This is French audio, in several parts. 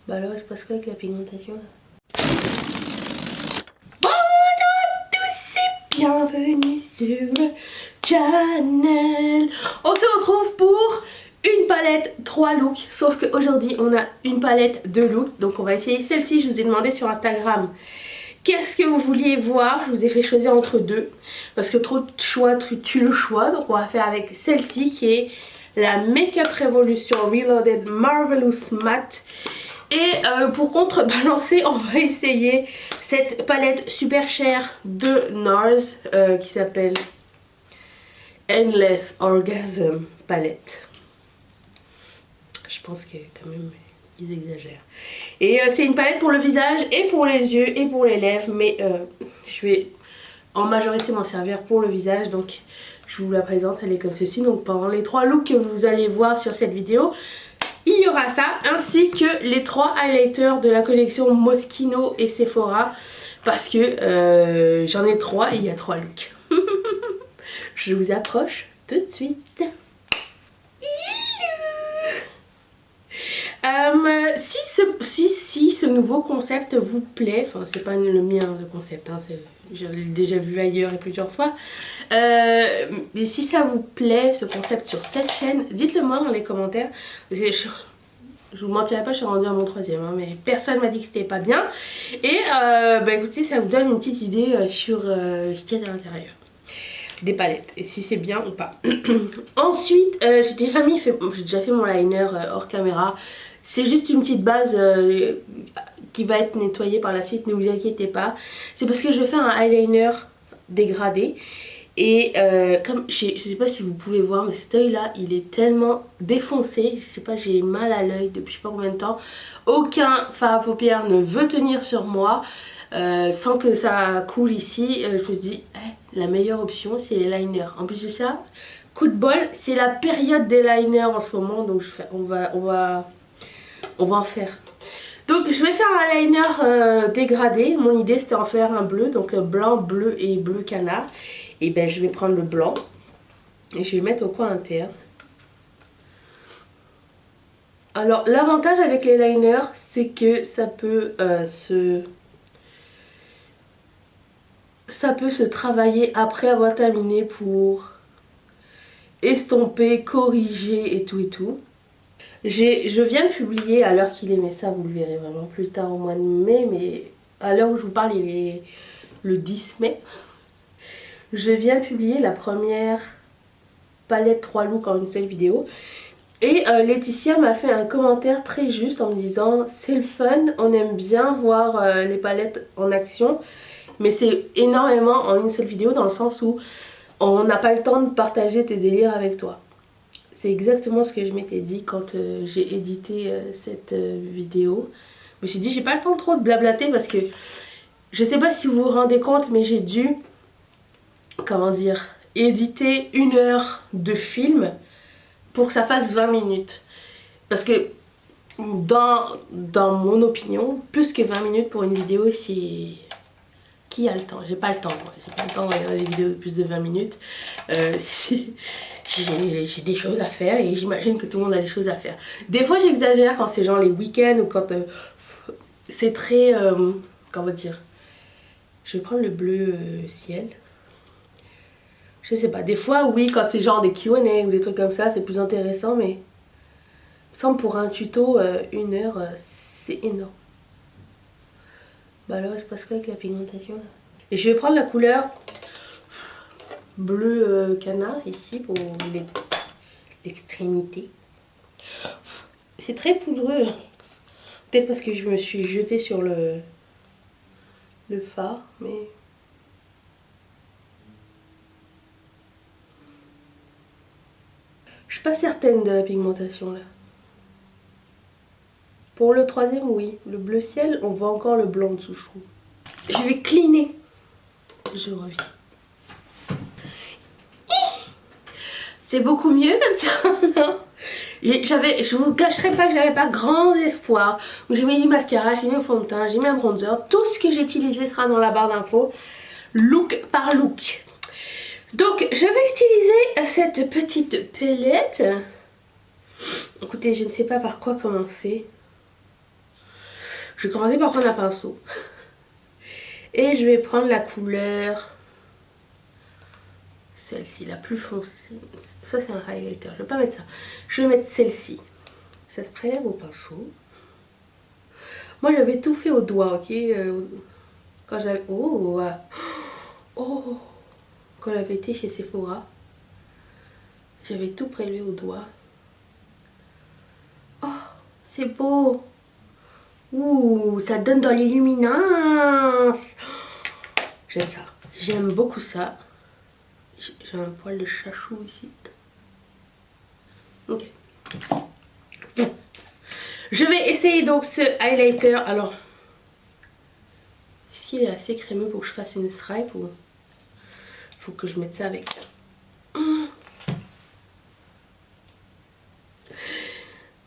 Bah alors, il se passe quoi avec la pigmentation là? Bonjour à tous et bienvenue sur le channel. On se retrouve pour une palette 3 looks. Sauf qu'aujourd'hui, on a une palette 2 looks. Donc on va essayer celle-ci. Je vous ai demandé sur Instagram qu'est-ce que vous vouliez voir. Je vous ai fait choisir entre deux. Parce que trop de choix tue le choix. Donc on va faire avec celle-ci qui est la Makeup Revolution Reloaded Marvelous Matte. Et pour contrebalancer, on va essayer cette palette super chère de NARS qui s'appelle Endless Orgasm Palette. Je pense que quand même ils exagèrent. Et c'est une palette pour le visage et pour les yeux et pour les lèvres. Mais je vais en majorité m'en servir pour le visage. Donc je vous la présente, elle est comme ceci. Donc pendant les 3 looks que vous allez voir sur cette vidéo, il y aura ça, ainsi que les 3 highlighters de la collection Moschino et Sephora. Parce que j'en ai 3 et il y a 3 looks. Je vous approche tout de suite. Si ce nouveau concept vous plaît, enfin c'est pas le mien le concept, hein, je l'ai déjà vu ailleurs et plusieurs fois, mais si ça vous plaît ce concept sur cette chaîne, dites-le moi dans les commentaires, parce que je vous mentirai pas, je suis rendue à mon 3e, hein, mais personne m'a dit que c'était pas bien, et bah écoutez, ça vous donne une petite idée sur ce qu'il y a à l'intérieur des palettes et si c'est bien ou pas. Ensuite j'ai déjà fait mon liner hors caméra. C'est juste une petite base qui va être nettoyée par la suite, ne vous inquiétez pas. C'est parce que je vais faire un eyeliner dégradé. Et comme je sais pas si vous pouvez voir, mais cet œil là il est tellement défoncé. Je sais pas, j'ai mal à l'œil depuis je sais pas combien de temps. Aucun fard à paupières ne veut tenir sur moi sans que ça coule ici. Je me suis dit la meilleure option c'est les liners. En plus de ça, coup de bol, c'est la période des liners en ce moment. Donc on va en faire. Donc je vais faire un liner dégradé. Mon idée c'était en faire un bleu, donc blanc, bleu et bleu canard. Et ben je vais prendre le blanc et je vais mettre au coin interne. Alors l'avantage avec les liners c'est que ça peut se travailler après avoir terminé pour estomper, corriger et tout et tout. Je viens de publier à l'heure qu'il est, mais ça vous le verrez vraiment plus tard au mois de mai, mais à l'heure où je vous parle il est le 10 mai. Je viens de publier la première palette 3 looks en une seule vidéo. Et Laetitia m'a fait un commentaire très juste en me disant c'est le fun, on aime bien voir les palettes en action. Mais c'est énormément en une seule vidéo dans le sens où on n'a pas le temps de partager tes délires avec toi. C'est exactement ce que je m'étais dit quand j'ai édité cette vidéo. Je me suis dit j'ai pas le temps trop de blablater parce que je sais pas si vous vous rendez compte mais j'ai dû, comment dire, éditer 1 heure de film pour que ça fasse 20 minutes. Parce que dans mon opinion, plus que 20 minutes pour une vidéo c'est... Qui a le temps? J'ai pas le temps, moi. J'ai pas le temps de regarder des vidéos de plus de 20 minutes. J'ai des choses à faire et j'imagine que tout le monde a des choses à faire. Des fois j'exagère quand c'est genre les week-ends ou quand c'est très... comment dire? Je vais prendre le bleu ciel. Je sais pas, des fois oui quand c'est genre des Q&A ou des trucs comme ça c'est plus intéressant mais... Il me semble pour un tuto 1 heure c'est énorme. Bah alors il se passe quoi avec la pigmentation là? Et je vais prendre la couleur bleu canard ici pour l'extrémité. C'est très poudreux. Peut-être parce que je me suis jetée sur le fard, mais... Je suis pas certaine de la pigmentation là. Pour le 3e, oui. Le bleu ciel, on voit encore le blanc dessous, je trouve. Je vais cleaner. Je reviens. C'est beaucoup mieux comme ça, non? Je vous cacherai pas que j'avais pas grand espoir. J'ai mis du mascara, j'ai mis un fond de teint, j'ai mis un bronzer. Tout ce que j'ai utilisé sera dans la barre d'infos. Look par look. Donc je vais utiliser cette petite palette. Écoutez, je ne sais pas par quoi commencer. Je vais commencer par prendre un pinceau. Et je vais prendre la couleur... Celle-ci, la plus foncée. Ça, c'est un highlighter. Je vais pas mettre ça. Je vais mettre celle-ci. Ça se prélève au pinceau. Moi, j'avais tout fait au doigt, ok? Quand j'avais... Oh, oh! Quand j'avais été chez Sephora, j'avais tout prélevé au doigt. Oh, c'est beau! Ouh, ça donne dans l'illuminance! J'aime ça. J'aime beaucoup ça. J'ai un poil de chachou ici. Ok. Je vais essayer donc ce highlighter. Alors, est-ce qu'il est assez crémeux pour que je fasse une stripe ou faut que je mette ça avec ça?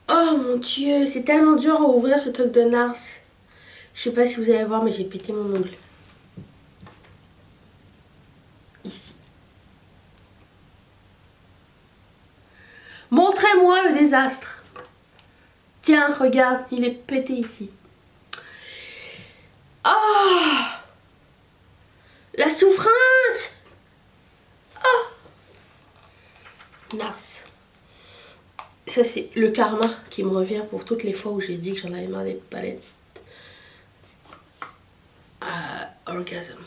Oh mon dieu, c'est tellement dur à ouvrir ce truc de Nars. Je sais pas si vous allez voir, mais j'ai pété mon ongle. Ici. Montrez-moi le désastre. Tiens, regarde, il est pété ici. Oh, la souffrance. Oh, Nars. Ça, c'est le karma qui me revient pour toutes les fois où j'ai dit que j'en avais marre des palettes. Orgasm.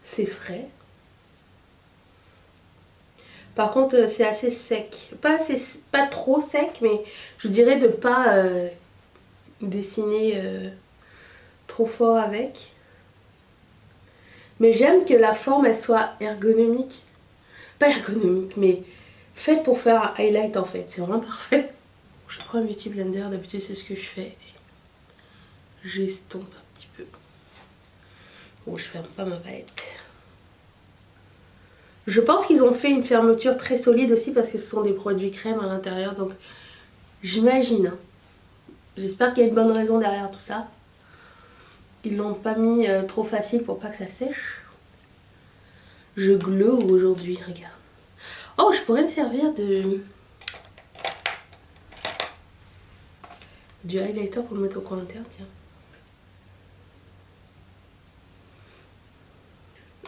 C'est frais. Par contre, c'est assez sec. Pas trop sec, mais je dirais de pas dessiner trop fort avec. Mais j'aime que la forme, elle soit ergonomique. Pas ergonomique, mais faite pour faire un highlight en fait. C'est vraiment parfait. Je prends un Beauty Blender, d'habitude c'est ce que je fais. J'estompe un petit peu. Bon, je ferme pas ma palette. Je pense qu'ils ont fait une fermeture très solide aussi parce que ce sont des produits crème à l'intérieur. Donc j'imagine. Hein. J'espère qu'il y a une bonne raison derrière tout ça. Ils l'ont pas mis trop facile pour pas que ça sèche. Je glow aujourd'hui, regarde. Oh, je pourrais me servir du highlighter pour le mettre au coin interne, tiens.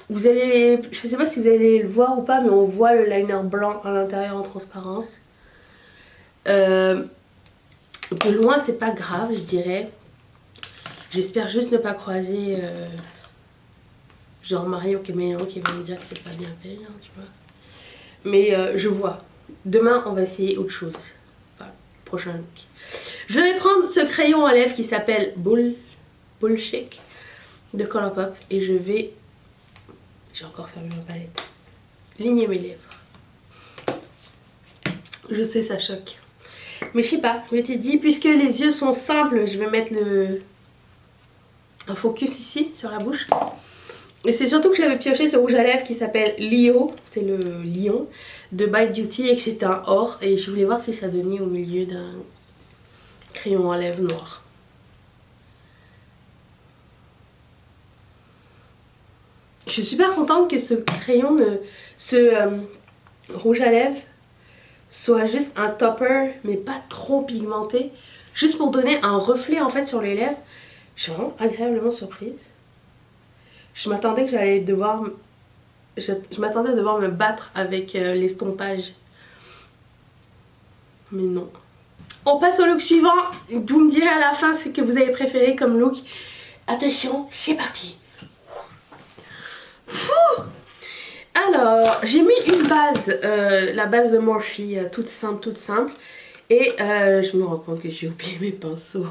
Vous allez, je sais pas si vous allez le voir ou pas, mais on voit le liner blanc à l'intérieur en transparence. De loin, c'est pas grave, je dirais. J'espère juste ne pas croiser genre Mario Caméléon qui va me dire que c'est pas bien fait, hein, tu vois. Mais je vois. Demain, on va essayer autre chose. Enfin, prochain look. Je vais prendre ce crayon à lèvres qui s'appelle Bullshake de Colourpop et je vais... J'ai encore fermé ma palette. Ligner mes lèvres. Je sais, ça choque. Mais je sais pas, je m'étais dit, puisque les yeux sont simples, je vais mettre un focus ici, sur la bouche. Et c'est surtout que j'avais pioché ce rouge à lèvres qui s'appelle Leo, c'est le lion, de Bite Beauty, et que c'est un or. Et je voulais voir si ça donnait au milieu d'un crayon à lèvres noir. Je suis super contente que ce crayon, rouge à lèvres, soit juste un topper, mais pas trop pigmenté. Juste pour donner un reflet en fait sur les lèvres. Je suis vraiment agréablement surprise. Je m'attendais que j'allais devoir... Je m'attendais à devoir me battre avec l'estompage. Mais non. On passe au look suivant. Vous me direz à la fin ce que vous avez préféré comme look. Attention, c'est parti. Alors, j'ai mis une base, la base de Morphe, toute simple. Et je me rends compte que j'ai oublié mes pinceaux.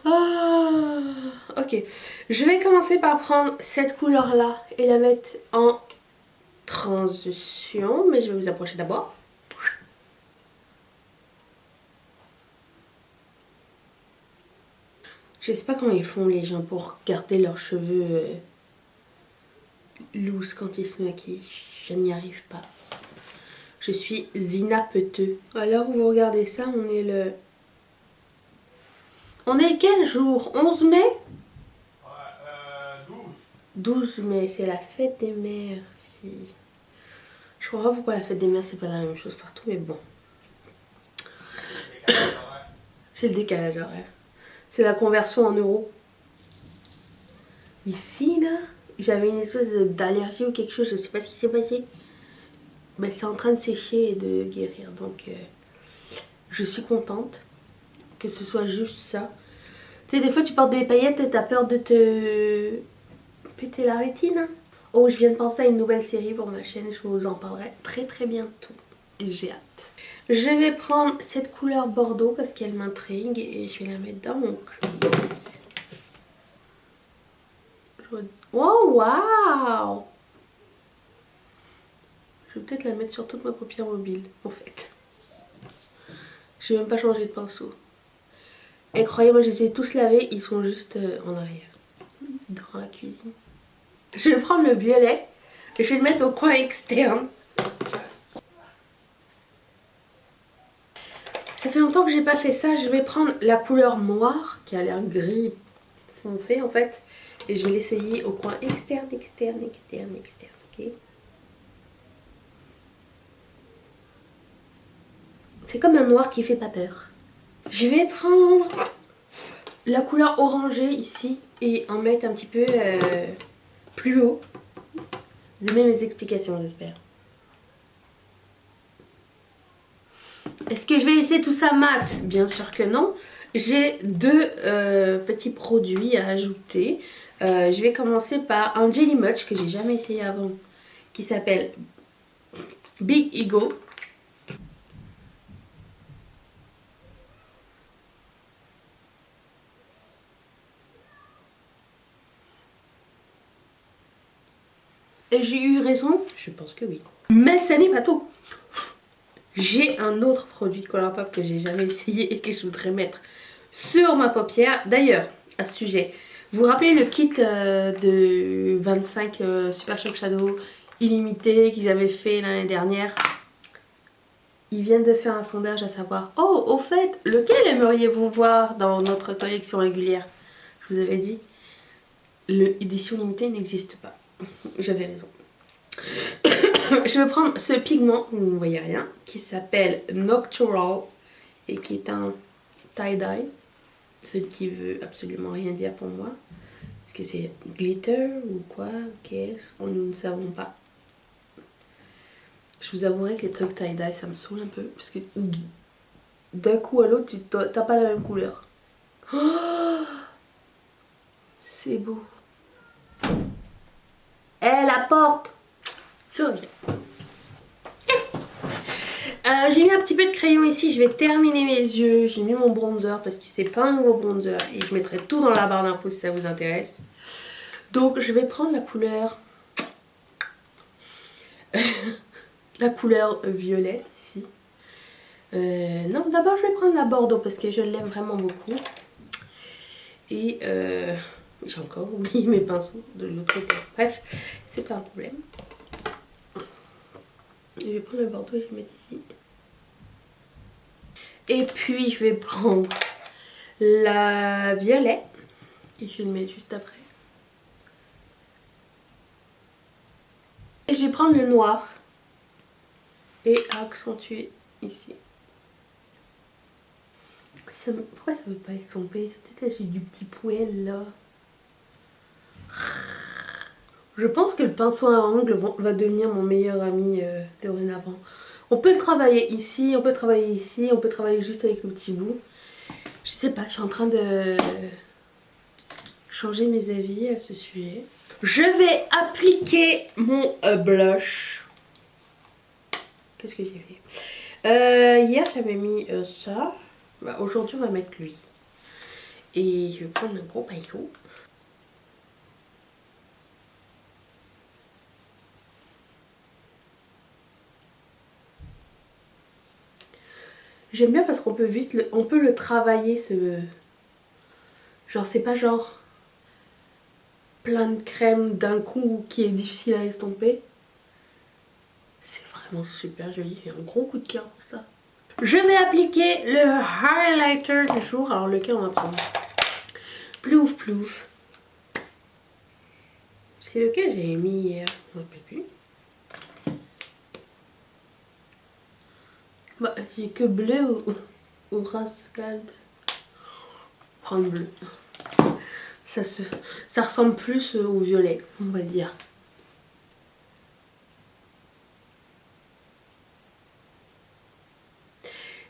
Ah, ok, je vais commencer par prendre cette couleur là et la mettre en transition, mais je vais vous approcher d'abord. Je sais pas comment ils font les gens pour garder leurs cheveux loose quand ils se maquillent, je n'y arrive pas. Je suis inapteux. Alors vous regardez ça, on est le... On est quel jour? 11 mai? 12 mai, c'est la fête des mères. Si. Je comprends pas pourquoi la fête des mères c'est pas la même chose partout, mais bon. C'est le décalage horaire. C'est la conversion en euros. Ici là, j'avais une espèce d'allergie ou quelque chose, je sais pas ce qui s'est passé. Mais c'est en train de sécher et de guérir, donc je suis contente que ce soit juste ça. Tu sais, des fois tu portes des paillettes et t'as peur de te péter la rétine. Hein. Oh, je viens de penser à une nouvelle série pour ma chaîne, je vous en parlerai très très bientôt. J'ai hâte. Je vais prendre cette couleur bordeaux parce qu'elle m'intrigue et je vais la mettre dans mon crease. Oh waouh! Je vais peut-être la mettre sur toute ma paupière mobile en fait. Je vais même pas changer de pinceau. Et croyez-moi, je les ai tous lavés, ils sont juste en arrière, dans la cuisine. Je vais prendre le violet et je vais le mettre au coin externe. Ça fait longtemps que j'ai pas fait ça, je vais prendre la couleur noire qui a l'air gris foncé en fait. Et je vais l'essayer au coin externe, ok? C'est comme un noir qui fait pas peur. Je vais prendre la couleur orangée ici et en mettre un petit peu plus haut. Vous aimez mes explications, j'espère. Est-ce que je vais laisser tout ça mat? Bien sûr que non. J'ai deux petits produits à ajouter. Je vais commencer par un Jelly Much que j'ai jamais essayé avant, qui s'appelle Big Ego. Et j'ai eu raison? Je pense que oui. Mais ça n'est pas tout. J'ai un autre produit de Colourpop que j'ai jamais essayé et que je voudrais mettre sur ma paupière. D'ailleurs, à ce sujet, vous vous rappelez le kit de 25 Super Shock Shadow illimité qu'ils avaient fait l'année dernière? Ils viennent de faire un sondage à savoir, oh, au fait, lequel aimeriez-vous voir dans notre collection régulière? Je vous avais dit, l'édition limitée n'existe pas. J'avais raison. Je vais prendre ce pigment, vous ne voyez rien, qui s'appelle Noctural et qui est un tie-dye. Ce qui veut absolument rien dire pour moi. Est-ce que c'est glitter ou quoi? Qu'est-ce? Nous ne savons pas. Je vous avouerai que les trucs tie-dye ça me saoule un peu parce que d'un coup à l'autre tu t'as pas la même couleur. Oh, c'est beau. Elle apporte. Je reviens. J'ai mis un petit peu de crayon ici, je vais terminer mes yeux. J'ai mis mon bronzer parce que c'est pas un nouveau bronzer et je mettrai tout dans la barre d'infos si ça vous intéresse. Donc je vais prendre la couleur la couleur violette ici. Non, d'abord je vais prendre la bordeaux parce que je l'aime vraiment beaucoup. Et j'ai encore oublié mes pinceaux de l'autre côté. Bref, c'est pas un problème. Je vais prendre le bordeaux et je vais le mettre ici. Et puis je vais prendre la violet et je vais le mettre juste après. Et je vais prendre le noir et accentuer ici. Pourquoi ça veut pas estomper? C'est peut-être du petit poêle là. Je pense que le pinceau à ongles va devenir mon meilleur ami dorénavant. On peut le travailler ici, on peut travailler ici, on peut travailler juste avec le petit bout. Je sais pas, je suis en train de changer mes avis à ce sujet. Je vais appliquer mon blush. Qu'est-ce que j'ai fait? Hier j'avais mis ça. Bah, aujourd'hui on va mettre lui. Et je vais prendre un gros paillot. J'aime bien parce qu'on peut vite on peut le travailler ce... Genre c'est pas genre plein de crème d'un coup qui est difficile à estomper. C'est vraiment super joli, j'ai un gros coup de cœur pour ça. Je vais appliquer le highlighter du jour, alors lequel on va prendre? Plouf plouf. C'est lequel j'ai mis hier? Je ne sais plus. Bah, j'ai que bleu ou rose gold. Prendre bleu. Ça ressemble plus au violet, on va dire.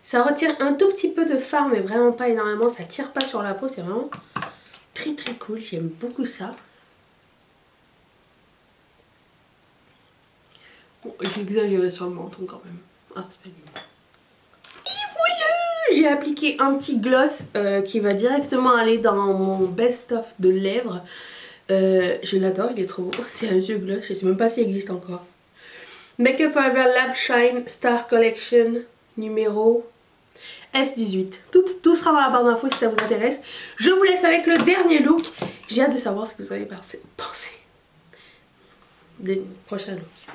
Ça retire un tout petit peu de fard, mais vraiment pas énormément. Ça tire pas sur la peau, c'est vraiment très très cool. J'aime beaucoup ça. Bon, j'ai exagéré sur le menton quand même. Ah, c'est pas lui. Et voilà, j'ai appliqué un petit gloss qui va directement aller dans mon best-of de lèvres. Je l'adore, il est trop beau. C'est un vieux gloss, je sais même pas s'il existe encore. Make Up Forever Lab Shine Star Collection numéro S18. Tout sera dans la barre d'infos si ça vous intéresse. Je vous laisse avec le dernier look. J'ai hâte de savoir ce que vous allez penser des prochains looks.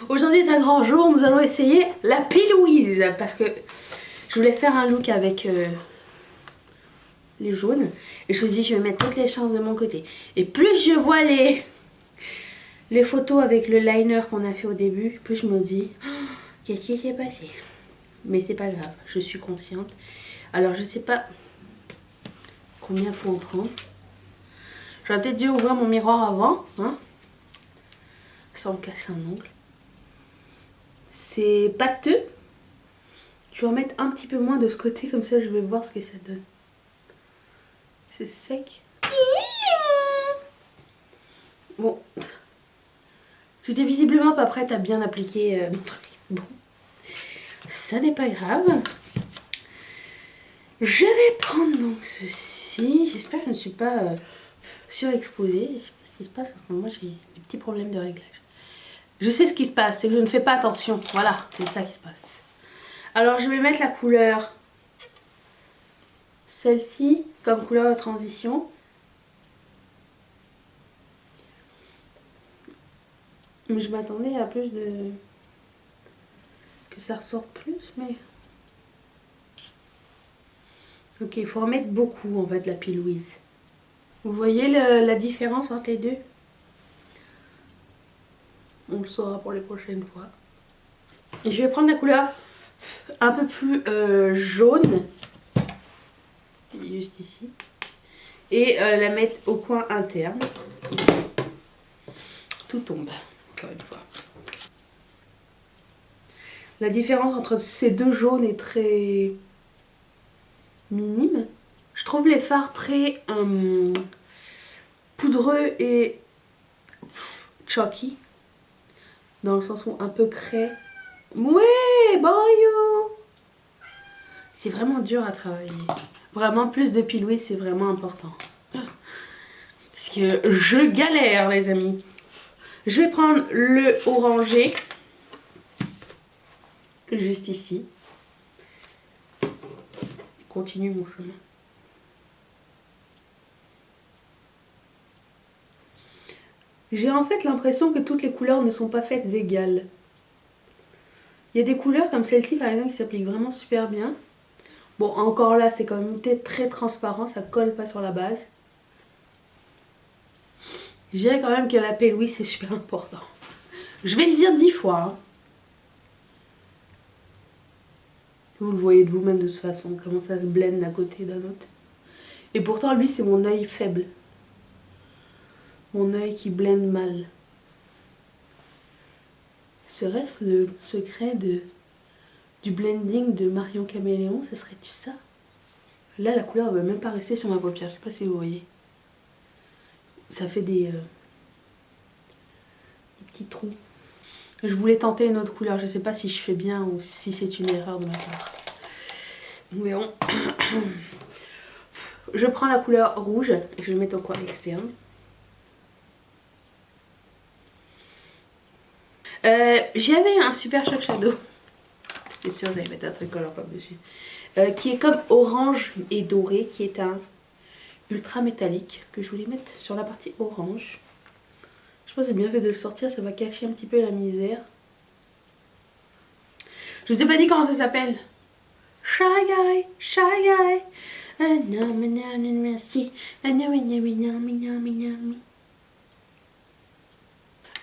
Aujourd'hui est un grand jour, nous allons essayer la P-Louise parce que je voulais faire un look avec les jaunes et je me suis dit je vais mettre toutes les chances de mon côté. Et plus je vois les photos avec le liner qu'on a fait au début, plus je me dis oh, qu'est-ce qui s'est passé. Mais c'est pas grave, je suis consciente. Alors je sais pas combien il faut en prendre. J'aurais peut-être dû ouvrir mon miroir avant, hein, sans me casser un ongle. C'est pâteux. Je vais en mettre un petit peu moins de ce côté, comme ça je vais voir ce que ça donne. C'est sec. Bon. J'étais visiblement pas prête à bien appliquer mon truc. Bon. Ça n'est pas grave. Je vais prendre donc ceci. J'espère que je ne suis pas surexposée. Je sais pas ce qui se passe. Moi j'ai des petits problèmes de réglage. Je sais ce qui se passe, c'est que je ne fais pas attention. Voilà, c'est ça qui se passe. Alors je vais mettre la couleur, celle-ci, comme couleur de transition. Mais je m'attendais à plus de... que ça ressorte plus, mais... Ok, il faut en mettre beaucoup en fait, la P-Louise. Vous voyez la différence entre les deux? On le saura pour les prochaines fois. Et je vais prendre la couleur un peu plus jaune, juste ici, et la mettre au coin interne. Tout tombe, encore une fois. La différence entre ces deux jaunes est très minime. Je trouve les fards très poudreux et chalky, dans le sens où un peu craie. Ouais, bon yo. C'est vraiment dur à travailler. Vraiment, plus de P-Louise, c'est vraiment important. Parce que je galère, les amis. Je vais prendre le orangé. Juste ici. Continue mon chemin. J'ai en fait l'impression que toutes les couleurs ne sont pas faites égales. Il y a des couleurs comme celle-ci par exemple qui s'appliquent vraiment super bien. Bon, encore là, c'est quand même très transparent, ça colle pas sur la base. Je dirais quand même que la P-Louise c'est super important. Je vais le dire 10 fois. Hein. Vous le voyez de vous-même de toute façon, comment ça se blende d'un côté et d'un autre. Et pourtant, lui, c'est mon œil faible. Mon œil qui blende mal. Serait-ce le secret du blending de Marion Caméléon? Ce serait-tu ça? Là, la couleur ne va même pas rester sur ma paupière. Je sais pas si vous voyez. Ça fait des petits trous. Je voulais tenter une autre couleur. Je sais pas si je fais bien ou si c'est une erreur de ma part. Nous verrons. Je prends la couleur rouge et je vais le mettre au coin externe. J'avais un Super Shock Shadow. C'est sûr, j'allais mettre un truc Colourpop dessus. Qui est comme orange et doré, qui est un ultra métallique que je voulais mettre sur la partie orange. Je pense que c'est bien fait de le sortir, ça va cacher un petit peu la misère. Je vous ai pas dit comment ça s'appelle. Shy Guy, Shy Guy.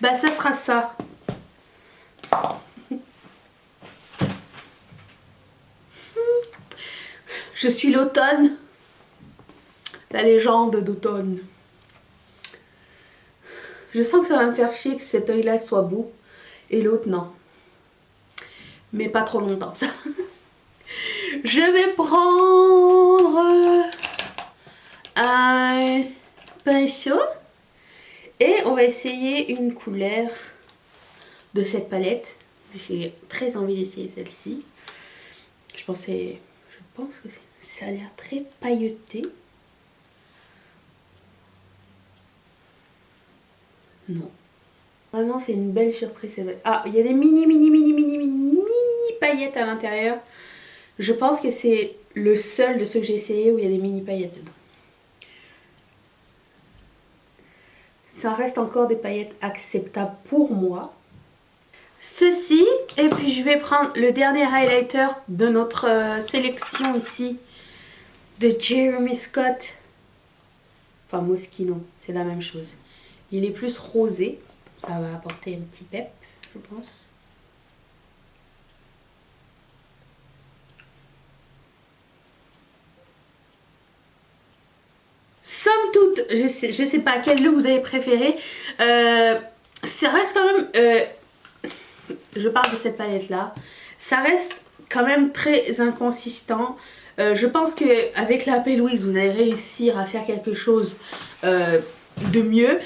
Bah ça sera ça. Je suis l'automne. La légende d'automne. Je sens que ça va me faire chier que cet œil là soit beau et l'autre non. Mais pas trop longtemps ça. Je vais prendre un pinceau et on va essayer une couleur de cette palette. J'ai très envie d'essayer celle-ci. Je pense que ça a l'air très pailleté. Non. Vraiment, c'est une belle surprise. Ah, il y a des mini paillettes à l'intérieur. Je pense que c'est le seul de ceux que j'ai essayé où il y a des mini paillettes dedans. Ça reste encore des paillettes acceptables pour moi. Ceci, et puis je vais prendre le dernier highlighter de notre sélection ici de Jeremy Scott. Enfin, Moschino, c'est la même chose. Il est plus rosé, ça va apporter un petit pep, je pense. Somme toute, je sais pas quel look vous avez préféré. Ça reste quand même... je parle de cette palette là. Ça reste quand même très inconsistant. Je pense qu'avec la P. Louise, vous allez réussir à faire quelque chose de mieux.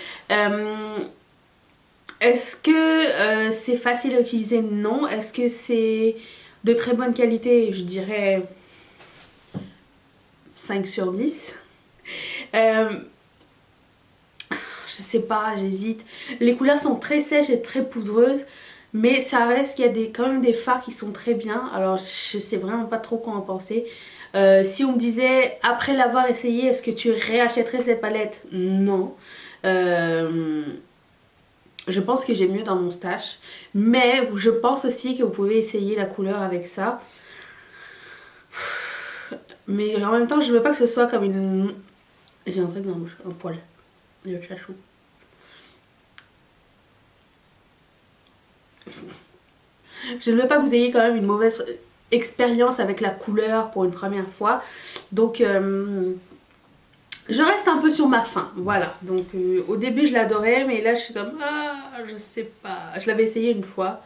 Est-ce que c'est facile à utiliser? Non. Est-ce que c'est de très bonne qualité? Je dirais 5 sur 10. Je sais pas, j'hésite. Les couleurs sont très sèches et très poudreuses. Mais ça reste qu'il y a quand même des fards qui sont très bien. Alors je sais vraiment pas trop quoi en penser. Si on me disait après l'avoir essayé, est-ce que tu réachèterais cette palette? Non. Je pense que j'ai mieux dans mon stash. Mais je pense aussi que vous pouvez essayer la couleur avec ça. Mais en même temps, je veux pas que ce soit comme une... J'ai un truc dans la bouche, un poil. Le chachou. Je ne veux pas que vous ayez quand même une mauvaise expérience avec la couleur pour une première fois. Donc je reste un peu sur ma faim. Voilà. Donc au début je l'adorais, mais là je suis comme je sais pas. Je l'avais essayé une fois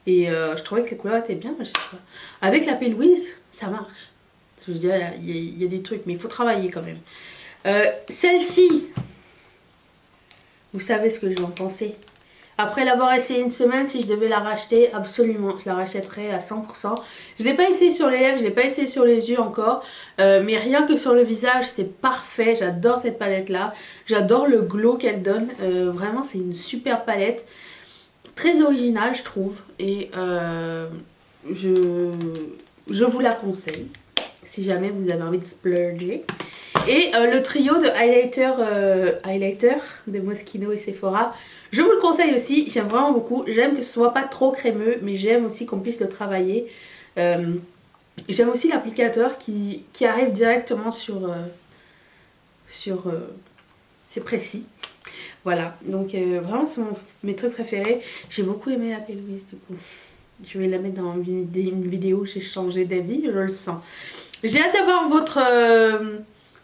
et je trouvais que les couleurs étaient bien, mais je sais pas. Avec la P. Louise, ça marche. Je veux dire, il y a des trucs, mais il faut travailler quand même. Celle-ci, vous savez ce que j'en pensais. Après l'avoir essayé une semaine, si je devais la racheter, absolument, je la rachèterais à 100%. Je ne l'ai pas essayé sur les lèvres, je ne l'ai pas essayé sur les yeux encore. Mais rien que sur le visage, c'est parfait. J'adore cette palette-là. J'adore le glow qu'elle donne. Vraiment, c'est une super palette. Très originale, je trouve. Et je vous la conseille. Si jamais vous avez envie de splurger. Et le trio de highlighter de Moschino et Sephora, je vous le conseille aussi, j'aime vraiment beaucoup. J'aime que ce soit pas trop crémeux, mais j'aime aussi qu'on puisse le travailler. J'aime aussi l'applicateur qui arrive directement sur c'est précis. Voilà, donc vraiment c'est mes trucs préférés. J'ai beaucoup aimé la P. Louise du coup. Je vais la mettre dans une vidéo où j'ai changé d'avis, je le sens. J'ai hâte d'avoir votre...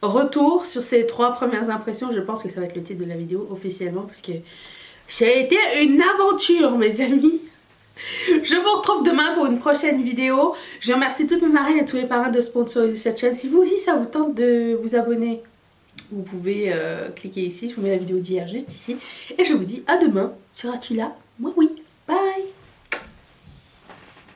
retour sur ces 3 premières impressions. Je pense que ça va être le titre de la vidéo officiellement parce que ça a été une aventure mes amis. Je vous retrouve demain pour une prochaine vidéo. Je remercie toutes mes marraines et tous les parrains de sponsoriser cette chaîne. Si vous aussi ça vous tente de vous abonner, vous pouvez cliquer ici. Je vous mets la vidéo d'hier juste ici. Et je vous dis à demain. Seras-tu là? Moi oui.